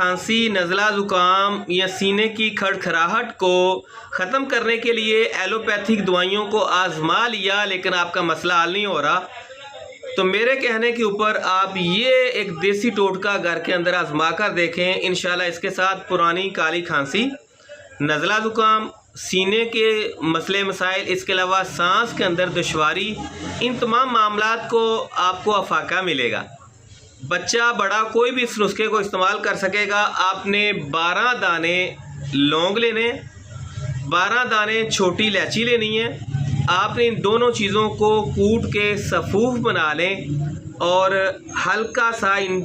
खांसी, नज़ला ज़ुकाम या सीने की खड़खड़ाहट को ख़त्म करने के लिए एलोपैथिक दवाइयों को आज़मा लिया, लेकिन आपका मसला हल नहीं हो रहा, तो मेरे कहने के ऊपर आप ये एक देसी टोटका घर के अंदर आज़मा कर देखें। इंशाल्लाह इसके साथ पुरानी काली खांसी, नज़ला ज़ुकाम, सीने के मसले मसाइल, इसके अलावा सांस के अंदर दुश्वारी, इन तमाम मामलात को आपको अफाका मिलेगा। बच्चा बड़ा कोई भी इस नुस्खे को इस्तेमाल कर सकेगा। आपने 12 दाने लौंग लेने, 12 दाने छोटी इलायची लेनी है। आपने इन दोनों चीज़ों को कूट के सफ़ूफ बना लें और हल्का सा इन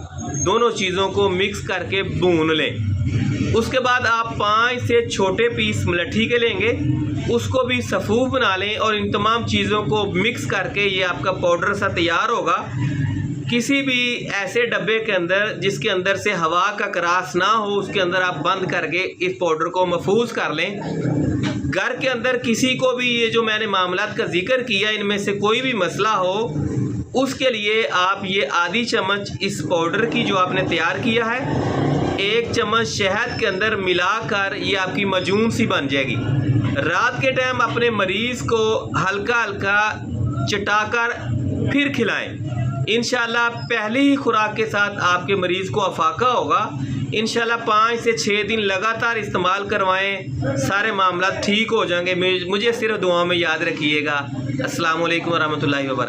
दोनों चीज़ों को मिक्स करके भून लें। उसके बाद आप 5 से छोटे पीस मुलट्ठी के लेंगे, उसको भी सफ़ूफ बना लें और इन तमाम चीज़ों को मिक्स करके ये आपका पाउडर सा तैयार होगा। किसी भी ऐसे डब्बे के अंदर जिसके अंदर से हवा का क्रास ना हो, उसके अंदर आप बंद करके इस पाउडर को महफूज कर लें। घर के अंदर किसी को भी ये जो मैंने मामलात का जिक्र किया, इनमें से कोई भी मसला हो, उसके लिए आप ये आधी चम्मच इस पाउडर की जो आपने तैयार किया है, 1 चम्मच शहद के अंदर मिलाकर ये आपकी मजून सी बन जाएगी। रात के टाइम अपने मरीज़ को हल्का हल्का चटाकर फिर खिलाएं। इंशाल्लाह पहली ही खुराक के साथ आपके मरीज़ को अफाका होगा। इंशाल्लाह 5 से 6 दिन लगातार इस्तेमाल करवाएं, सारे मामला ठीक हो जाएंगे। मुझे सिर्फ दुआ में याद रखिएगा। अस्सलाम वालेकुम वरहमतुल्लाहि वबरकातुहू।